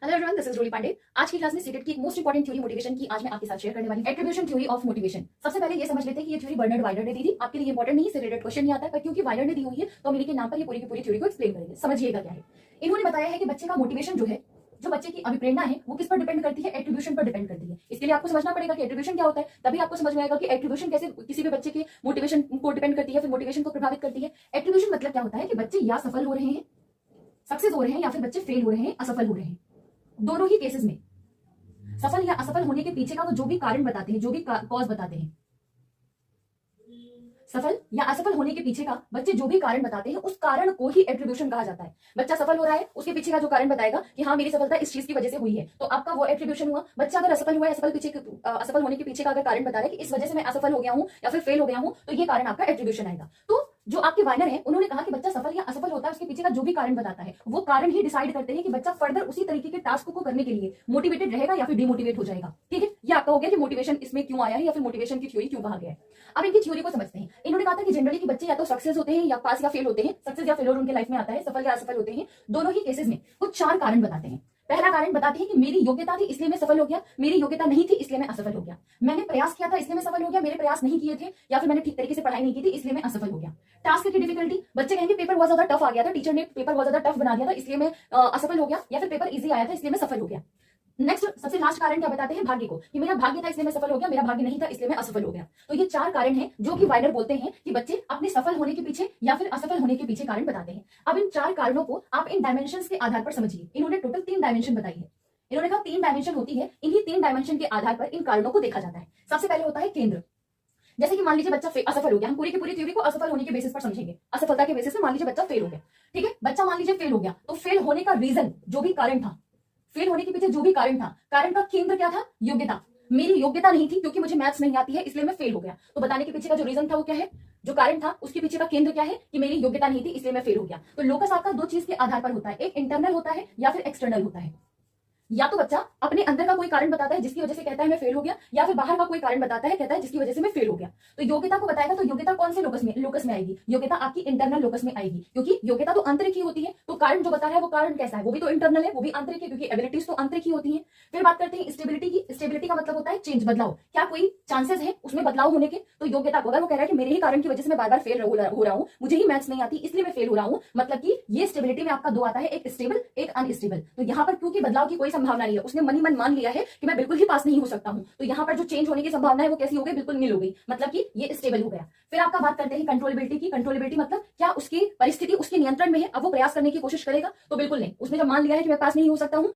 Hello everyone, this is रोली पांडे। आज की class में सीटेट की एक मोस्ट इंपॉर्टेंट थ्योरी मोटिवेशन की आज मैं आपके साथ शेयर करने वाली हूं, एट्रीब्यूशन थ्योरी ऑफ मोटिवेशन। सबसे पहले ये समझ लेते हैं कि ये थ्योरी बर्नार्ड वाइलर ने दी थी। आपके लिए इंपॉर्टेंट नहीं, इससे रिलेटेड क्वेश्चन नहीं आता है, पर क्योंकि वाइलर ने दी हुई है तो हम इनके नाम पर ये पूरी की पूरी थ्योरी को एक्सप्लेन करेंगे। समझिएगा क्या है। इन्होंने बताया है कि बच्चे का मोटिवेशन जो है, जो बच्चे की अभिप्रेरणा है, वो किस पर डिपेंड करती है? एट्रीब्यूशन पर डिपेंड करती है। इसके लिए आपको समझना पड़ेगा कि एट्रीब्यूशन क्या होता है, तभी आपको समझ में आएगा कि एट्रीब्यूशन कैसे किसी भी बच्चे के मोटिवेशन को डिपेंड करती है, फिर मोटिवेशन को प्रभावित करती है। एट्रीब्यूशन मतलब क्या होता है कि बच्चे या सफल हो रहे हैं, सक्सेस हो रहे हैं, या फिर बच्चे फेल हो रहे हैं, असफल हो रहे हैं। दोनों ही केसेस में सफल या असफल होने के पीछे का वो जो भी कारण बताते हैं, जो भी कॉज बताते हैं, सफल या असफल होने के पीछे का बच्चे जो भी कारण बताते हैं, उस कारण को ही एट्रीब्यूशन कहा जाता है। बच्चा सफल हो रहा है, उसके पीछे का जो कारण बताएगा कि हाँ मेरी सफलता इस चीज की वजह से हुई है, तो आपका वो एट्रीब्यूशन हुआ। बच्चा अगर असफल हुआ है, असफल होने के पीछे का अगर कारण बता रहा है कि इस वजह से मैं असफल हो गया हूं या फिर फेल हो गया हूं, तो ये कारण आपका एट्रीब्यूशन आएगा। तो जो आपके वाइनर है, उन्होंने कहा कि बच्चा सफल या असफल होता है, उसके पीछे का जो भी कारण बताता है, वो कारण ही डिसाइड करते हैं कि बच्चा फर्दर उसी तरीके के टास्क को करने के लिए मोटिवेटेड रहेगा या फिर डिमोटिवेट हो जाएगा। ठीक है, ये आपका हो गया कि मोटिवेशन इसमें क्यों आया है या फिर मोटिवेशन की थ्योरी क्यों कहा गया है। अब इनकी थ्योरी को समझते हैं। इन्होंने कहा था कि जनरली कि बच्चे या तो सक्सेस होते हैं या पास या फेल होते हैं, सक्सेस या फेलियर उनके लाइफ में आता है, सफल या असफल होते हैं। दोनों ही केसेस में कुछ 4 कारण बताते हैं। पहला कारण बताते हैं कि मेरी योग्यता थी इसलिए मैं सफल हो गया, मेरी योग्यता नहीं थी इसलिए मैं असफल हो गया, मैंने प्रयास किया था इसलिए मैं सफल हो गया, मेरे प्रयास नहीं किए थे या फिर मैंने ठीक तरीके से पढ़ाई नहीं की थी इसलिए मैं असफल हो गया। टास्क की डिफिकल्टी, बच्चे कहेंगे पेपर बहुत ज्यादा टफ आ गया था, टीचर ने पेपर बहुत ज्यादा टफ बना दिया था इसलिए मैं असफल हो गया, या फिर पेपर इजी आया था इसलिए मैं सफल हो गया। नेक्स्ट सबसे लास्ट कारण क्या बताते हैं? भाग्य को, कि मेरा भाग्य था इसलिए मैं सफल हो गया, मेरा भाग्य नहीं था इसलिए मैं असफल हो गया। तो ये 4 कारण हैं जो कि वाइनर बोलते हैं कि बच्चे अपने सफल होने के पीछे या फिर असफल होने के पीछे कारण बताते हैं। अब इन 4 कारणों को आप इन डायमेंशंस के आधार पर समझिए। इन्होंने टोटल 3 डायमेंशन बताई है। इन्होंने कहा 3 डायमेंशन होती है, इन्हीं 3 डायमेंशन के आधार पर इन कारणों को देखा जाता है। सबसे पहले होता है केंद्र। जैसे कि मान लीजिए बच्चा असफल हो गया, हम पूरी की पूरी थ्योरी को असफल होने के बेसिस पर समझेंगे। असफलता के बेसिस पे मान लीजिए बच्चा फेल हो गया। ठीक है, बच्चा मान लीजिए फेल हो गया, तो फेल होने का रीजन जो भी कारण था, फेल होने के पीछे जो भी कारण था, कारण का केंद्र क्या था? योग्यता। मेरी योग्यता नहीं थी क्योंकि मुझे मैथ्स नहीं आती है इसलिए मैं फेल हो गया। तो बताने के पीछे का जो रीजन था वो क्या है? जो कारण था उसके पीछे का केंद्र क्या है? कि मेरी योग्यता नहीं थी इसलिए मैं फेल हो गया। तो लोकस आपका 2 चीज के आधार पर होता है, एक इंटरनल होता है या फिर एक्सटर्नल होता है। या तो बच्चा अपने अंदर का कोई कारण बताता है जिसकी वजह से कहता है मैं फेल हो गया, या फिर बाहर का कोई कारण बताता है, कहता है जिसकी वजह से मैं फेल हो गया। तो योग्यता को बताएगा, तो योग्यता कौन से लोकस में आएगी? योग्यता आपकी इंटरनल लोकस में आएगी, क्योंकि योग्यता तो आंतरिक ही होती है। तो कारण जो बता रहा है वो कारण कैसा है? वो भी तो इंटरनल है, वो भी आंतरिक है, क्योंकि एबिलिटीज तो आंतरिक ही होती है। फिर बात करते हैं स्टेबिलिटी की। स्टेबिलिटी का मतलब होता है चेंज, बदलाव। क्या कोई चांसेस है उसमें बदलाव होने के? तो योग्यता को अगर वो कह रहा है कि मेरे ही कारण की वजह से मैं बार बार फेल हो रहा हूँ, मुझे ही मैथ्स नहीं आती इसलिए मैं फेल हो रहा हूँ, मतलब कि ये स्टेबिलिटी में आपका 2 आता है, एक स्टेबल एक अनस्टेबल। तो यहाँ पर क्योंकि बदलाव की कोई संभावना नहीं है, उसने मन ही मन मान लिया है कि मैं बिल्कुल ही पास नहीं हो सकता हूं, तो यहाँ पर जो चेंज होने की संभावना है वो कैसी हो गई? बिल्कुल नील हो गई, मतलब कि ये स्टेबल हो गया। फिर आपका बात करते हैं कंट्रोलेबिलिटी की। कंट्रोलेबिलिटी मतलब क्या उसकी परिस्थिति उसके नियंत्रण में है, अब वो प्रयास करने की कोशिश करेगा? तो बिल्कुल नहीं, उसने जब मान लिया है कि मैं पास नहीं हो सकता हूं,